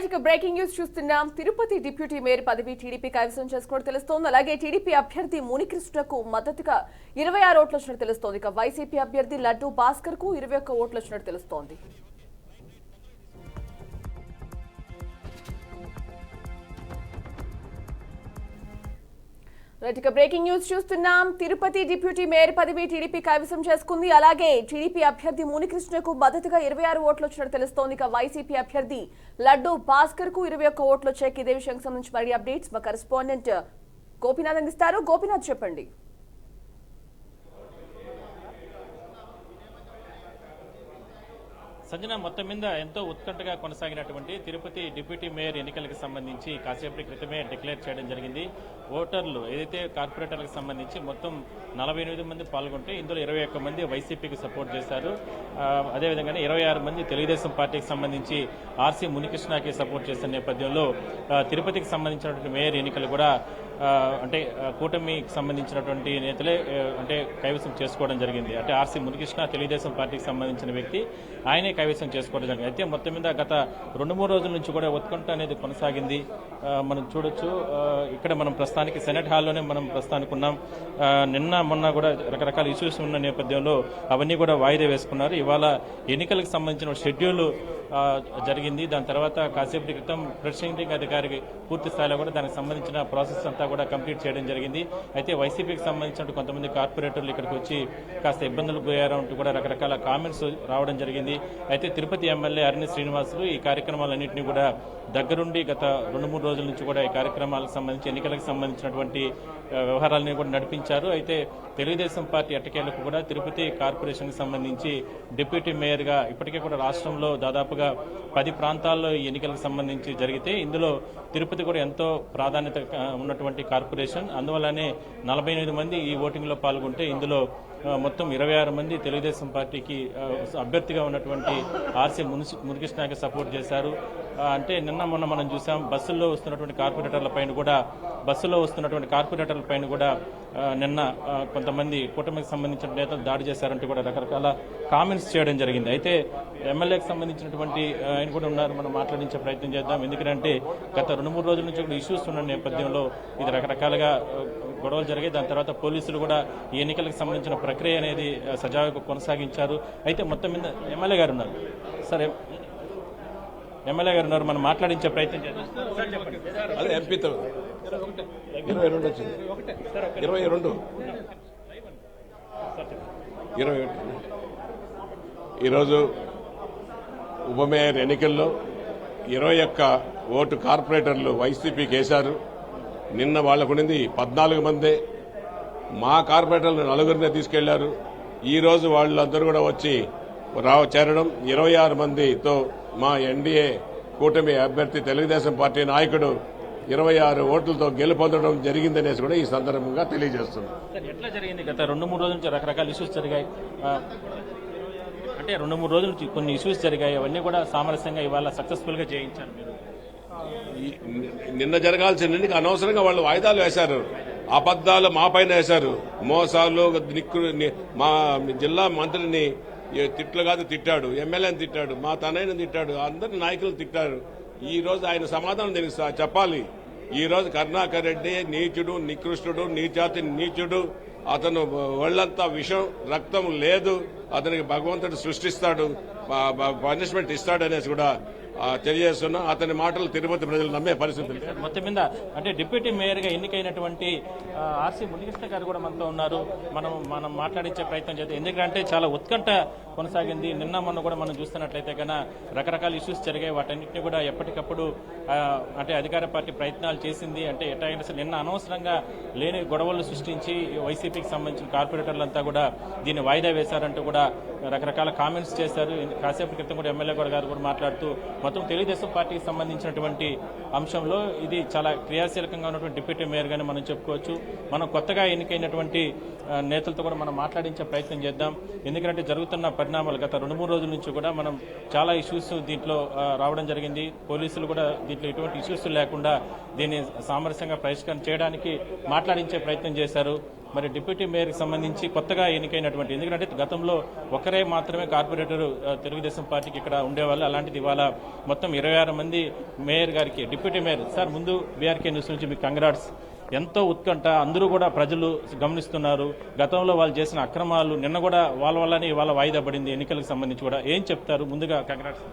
Right breaking news చూస్తున్నాం. Tirupati deputy mayor పదవి TDP కైవసం చేసుకోవడం తెలుస్తోంది. అలాగే టీడీపీ అభ్యర్థి మునికృష్ణకు మద్దతుగా 26 ఓట్లు వచ్చినట్టు తెలుస్తోంది. ఇక వైసీపీ అభ్యర్థి లడ్డు భాస్కర్ కు 21 ఓట్లు వచ్చినట్టు తెలుస్తోంది. రైట్ బ్రేకింగ్ న్యూస్ చూస్తున్నాం. తిరుపతి డిప్యూటీ మేయర్ పదవి టీడీపీ కైవసం చేసుకుంది. అలాగే టీడీపీ అభ్యర్థి మునికృష్ణకు మద్దతుగా 26 ఓట్లు వచ్చినట్టు తెలుస్తోంది. ఇక వైసీపీ అభ్యర్థి లడ్డు భాస్కర్ కు 21 ఓట్లు వచ్చాయి. ఇదే విషయానికి సంబంధించి మరి అప్డేట్స్ మా కరెస్పాండెంట్ గోపీనాథ్ అందిస్తారు. గోపీనాథ్ చెప్పండి. సంజన, మొత్తం మీద ఎంతో ఉత్కంఠగా కొనసాగినటువంటి తిరుపతి డిప్యూటీ మేయర్ ఎన్నికలకు సంబంధించి కాసేపటి క్రితమే డిక్లేర్ చేయడం జరిగింది. ఓటర్లు ఏదైతే కార్పొరేటర్లకు సంబంధించి మొత్తం 48 మంది పాల్గొంటే ఇందులో 21 మంది వైసీపీకి సపోర్ట్ చేశారు. అదేవిధంగానే 26 మంది తెలుగుదేశం పార్టీకి సంబంధించి ఆర్సీ మునికృష్ణకి సపోర్ట్ చేసిన నేపథ్యంలో తిరుపతికి సంబంధించినటువంటి మేయర్ ఎన్నికలు కూడా అంటే కూటమికి సంబంధించినటువంటి నేతలే అంటే కైవసం చేసుకోవడం జరిగింది. అంటే ఆర్సీ మునికృష్ణ తెలుగుదేశం పార్టీకి సంబంధించిన వ్యక్తి, ఆయనే కైవసం చేసుకోవడం జరిగింది. అయితే మొత్తం మీద గత 2-3 రోజుల నుంచి కూడా ఉత్కంఠ అనేది కొనసాగింది. మనం చూడొచ్చు, ఇక్కడ మనం ప్రస్తుతానికి సెనెట్ హాల్లోనే మనం ప్రస్తుతానికి ఉన్నాం. నిన్న మొన్న కూడా రకరకాల ఇష్యూస్ ఉన్న నేపథ్యంలో అవన్నీ కూడా వాయిదా వేసుకున్నారు. ఇవాళ ఎన్నికలకు సంబంధించిన షెడ్యూల్ జరిగింది. దాని తర్వాత కాసేపటి క్రితం ప్రిసైడింగ్ అధికారికి పూర్తి స్థాయిలో కూడా దానికి సంబంధించిన ప్రాసెస్ అంతా కూడా కంప్లీట్ చేయడం జరిగింది. అయితే వైసీపీకి సంబంధించిన కొంతమంది కార్పొరేటర్లు ఇక్కడికి వచ్చి కాస్త ఇబ్బందులకు పోయారంటూ కూడా రకరకాల కామెంట్స్ రావడం జరిగింది. అయితే తిరుపతి ఎమ్మెల్యే అరణ్య శ్రీనివాసులు ఈ కార్యక్రమాలన్నింటినీ కూడా దగ్గరుండి గత 2-3 రోజుల నుంచి కూడా ఈ కార్యక్రమాలకు సంబంధించి ఎన్నికలకు సంబంధించినటువంటి వ్యవహారాలని కూడా నడిపించారు. అయితే తెలుగుదేశం పార్టీ ఎట్టకేలకు కూడా తిరుపతి కార్పొరేషన్కి సంబంధించి డిప్యూటీ మేయర్గా ఇప్పటికే కూడా రాష్ట్రంలో దాదాపుగా 10 ప్రాంతాల్లో ఈ ఎన్నికలకు సంబంధించి జరిగితే ఇందులో తిరుపతి కూడా ఎంతో ప్రాధాన్యత ఉన్నటువంటి కార్పొరేషన్. అందువల్లనే 48 మంది ఈ ఓటింగ్లో పాల్గొంటే ఇందులో మొత్తం 26 మంది తెలుగుదేశం పార్టీకి అభ్యర్థిగా ఉన్నటువంటి ఆర్సీ మునికృష్ణకి సపోర్ట్ చేశారు. అంటే నిన్న మొన్న మనం చూసాం, బస్సుల్లో వస్తున్నటువంటి కార్పొరేటర్ల పైన కూడా నిన్న కొంతమంది కూటమికి సంబంధించిన నేతలు దాడి చేశారంటూ కూడా రకరకాల కామెంట్స్ చేయడం జరిగింది. అయితే ఎమ్మెల్యేకి సంబంధించినటువంటి ఆయన కూడా ఉన్నారు, మనం మాట్లాడించే ప్రయత్నం చేద్దాం. ఎందుకంటే గత 2-3 రోజుల నుంచి కూడా ఇష్యూస్ ఉన్న నేపథ్యంలో ఇది రకరకాలుగా గొడవలు జరిగాయి. దాని తర్వాత పోలీసులు కూడా ఈ ఎన్నికలకు సంబంధించిన ప్రక్రియ అనేది సజావుగా కొనసాగించారు. అయితే మొత్తం మీద ఎమ్మెల్యే గారు ఉన్నారు. సరే, ఎమ్మెల్యే గారు ఉన్నారు, మనం మాట్లాడించే ప్రయత్నం చేద్దాం. అదే ఎంపీతో 22 వచ్చింది, 22 21. ఈరోజు ఉప మేయర్ ఎన్నికల్లో 21 ఓటు కార్పొరేటర్లు వైసీపీకి వేశారు. నిన్న వాళ్ళకుండింది 14 మందే. మా కార్పొరేటర్లు 4 తీసుకెళ్లారు. ఈ రోజు వాళ్ళందరూ కూడా వచ్చి చేరడం 26 మందితో మా ఎన్డీఏ కూటమి అభ్యర్థి తెలుగుదేశం పార్టీ నాయకుడు 26 ఓట్లతో గెలుపొందడం జరిగిందనేసి కూడా ఈ సందర్భంగా తెలియజేస్తున్నాం. ఎట్లా జరిగింది? గత 2-3 రోజుల నుంచి రకరకాల ఇష్యూస్ జరిగాయి. అంటే 2-3 రోజుల నుంచి కొన్ని ఇష్యూస్ జరిగాయి. అవన్నీ కూడా సామరస్యంగా ఇవాళ సక్సెస్ఫుల్ గా చేయించారు మీరు. నిన్న జరగాల్సిన అనవసరంగా వాళ్ళు వాయిదాలు వేశారు, అబద్దాలు మా పైన వేశారు, మోసాలు. మా జిల్లా మంత్రిని తిట్లు కాదు తిట్టాడు, ఎమ్మెల్యేని తిట్టాడు, మా తనయ్యను తిట్టాడు, అందరి నాయకులు తిట్టారు. ఈ రోజు ఆయన సమాధానం దీనికి చెప్పాలి. ఈ రోజు కరుణాకర్ రెడ్డి నీచుడు, నికృష్టుడు, నీచాతి నీచుడు. అతను ఒళ్లంతా విషం, రక్తం లేదు. అతనికి భగవంతుడు సృష్టిస్తాడు, పనిష్మెంట్ ఇస్తాడనేసి కూడా తెలియజేస్తున్నా. అతని మాటలు తిరుపతి ప్రజలు నమ్మే పరిస్థితి. మొత్తం మీద అంటే డిప్యూటీ మేయర్ గా ఎన్నికైనటువంటి ఆర్సీ మునికృష్ణ గారు కూడా మనతో ఉన్నారు. మనం మాట్లాడించే ప్రయత్నం చేద్దాం. ఎందుకంటే చాలా ఉత్కంఠ కొనసాగింది. నిన్న మొన్న కూడా మనం చూస్తున్నట్లయితే కన్నా రకరకాల ఇష్యూస్ జరిగాయి. వాటన్నింటినీ కూడా ఎప్పటికప్పుడు అంటే అధికార పార్టీ ప్రయత్నాలు చేసింది. అంటే ఎట్లా నిన్న అనవసరంగా లేని గొడవలు సృష్టించి వైసీపీకి సంబంధించిన కార్పొరేటర్లంతా కూడా దీన్ని వాయిదా వేశారంటూ కూడా రకరకాల కామెంట్స్ చేశారు. కాసేపటి క్రితం కూడా ఎమ్మెల్యే గారు కూడా మాట్లాడుతూ మొత్తం తెలుగుదేశం పార్టీకి సంబంధించినటువంటి అంశంలో ఇది చాలా క్రియాశీలకంగా ఉన్నటువంటి డిప్యూటీ మేయర్ గానే మనం చెప్పుకోవచ్చు. మనం కొత్తగా ఎన్నికైనటువంటి నేతలతో కూడా మనం మాట్లాడించే ప్రయత్నం చేద్దాం. ఎందుకంటే జరుగుతున్న పరిణామాలు గత 2-3 రోజుల నుంచి కూడా మనం చాలా ఇష్యూస్ దీంట్లో రావడం జరిగింది. పోలీసులు కూడా దీంట్లో ఎటువంటి ఇష్యూస్ లేకుండా దీన్ని సామరస్యంగా పరిష్కారం చేయడానికి మాట్లాడించే ప్రయత్నం చేశారు. మరి డిప్యూటీ మేయర్కి సంబంధించి కొత్తగా ఎన్నికైనటువంటి, ఎందుకంటే గతంలో ఒకరే మాత్రమే కార్పొరేటర్ తెలుగుదేశం పార్టీకి ఇక్కడ ఉండేవాళ్ళు. అలాంటిది ఇవాళ మొత్తం 26 మంది మేయర్ గారికి, డిప్యూటీ మేయర్. సార్ ముందు బీఆర్కే న్యూస్ నుంచి మీకు కంగ్రాట్స్. ఎంతో ఉత్కంఠ, అందరూ కూడా ప్రజలు గమనిస్తున్నారు. గతంలో వాళ్ళు చేసిన అక్రమాలు నిన్న కూడా వాళ్ళ వల్లనే ఇవాళ వాయిదా పడింది ఎన్నికలకు సంబంధించి కూడా. ఏం చెప్తారు? ముందుగా కంగ్రాట్స్.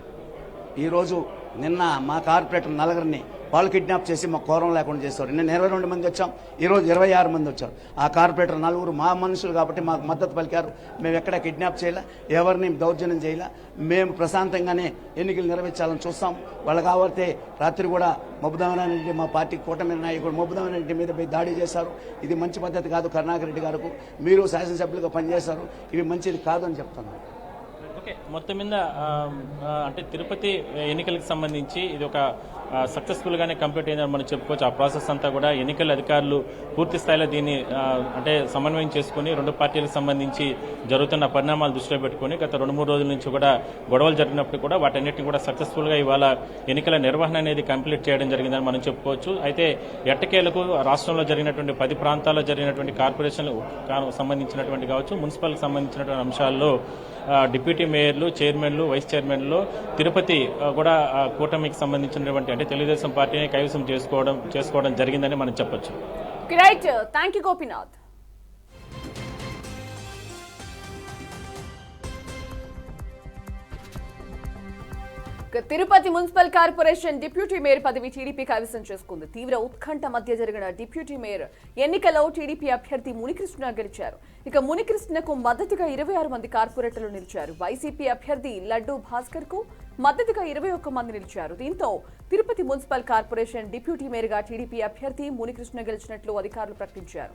ఈరోజు నిన్న మా కార్పొరేటర్ నలుగురిని వాళ్ళు కిడ్నాప్ చేసి మా కోరం లేకుండా చేస్తారు. నిన్న 22 మంది వచ్చాం, ఈరోజు 26 మంది వచ్చారు. ఆ కార్పొరేటర్ నలుగురు మా మనుషులు కాబట్టి మాకు మద్దతు పలికారు. మేము ఎక్కడ కిడ్నాప్ చేయలే, ఎవరిని దౌర్జన్యం చేయలే. మేము ప్రశాంతంగానే ఎన్నికలు నిర్వహించాలని చూస్తాం. వాళ్ళు కాబట్టి రాత్రి కూడా మబ్బుదామరెడ్డి, మా పార్టీ కూటమి నాయకుడు మబ్బుదామరెడ్డి మీద పోయి దాడి చేశారు. ఇది మంచి పద్ధతి కాదు. కరుణాకర్ రెడ్డి గారు మీరు శాసనసభ్యులుగా పనిచేశారు, ఇవి మంచిది కాదు అని చెప్తున్నాను. ఓకే, మొత్తం మీద అంటే తిరుపతి ఎన్నికలకు సంబంధించి ఇది ఒక సక్సెస్ఫుల్ గానే కంప్లీట్ అయిందని మనం చెప్పుకోవచ్చు. ఆ ప్రాసెస్ అంతా కూడా ఎన్నికల అధికారులు పూర్తి స్థాయిలో దీన్ని అంటే సమన్వయం చేసుకుని రెండు పార్టీలకు సంబంధించి జరుగుతున్న పరిణామాలు దృష్టిలో పెట్టుకుని గత 2-3 రోజుల నుంచి కూడా గొడవలు జరిగినప్పుడు కూడా వాటన్నిటిని కూడా సక్సెస్ఫుల్ గా ఇవాళ ఎన్నికల నిర్వహణ అనేది కంప్లీట్ చేయడం జరిగిందని మనం చెప్పుకోవచ్చు. అయితే ఎట్టకేలకు రాష్ట్రంలో జరిగినటువంటి 10 ప్రాంతాల్లో జరిగినటువంటి కార్పొరేషన్లు సంబంధించినటువంటి కావచ్చు, మున్సిపల్కి సంబంధించినటువంటి అంశాల్లో డిప్యూటీ మేయర్లు, చైర్మన్లు, వైస్ చైర్మన్లు తిరుపతి కూడా కూటమికి సంబంధించినటువంటి అంటే తెలుగుదేశం పార్టీని కైవసం చేసుకోవడం జరిగిందని మనం చెప్పొచ్చు. Great, thank you Gopinath. Tirupati municipal corporation deputy mayor పదవి టీడీపీ కైవసం చేసుకుంది. తీవ్ర ఉత్కంఠ మధ్య జరిగిన డిప్యూటీ మేయర్ ఎన్నికల్లో టీడీపీ అభ్యర్థి మునికృష్ణ గెలిచారు. ఇక మునికృష్ణకు మద్దతుగా 26 మంది కార్పొరేటర్లు నిలిచారు. వైసీపీ అభ్యర్థి లడ్డు భాస్కర్ కు మద్దతుగా 21 మంది నిలిచారు. దీంతో Tirupati municipal corporation deputy mayor గా టీడీపీ అభ్యర్థి మునికృష్ణ గెలిచినట్లు అధికారులు ప్రకటించారు.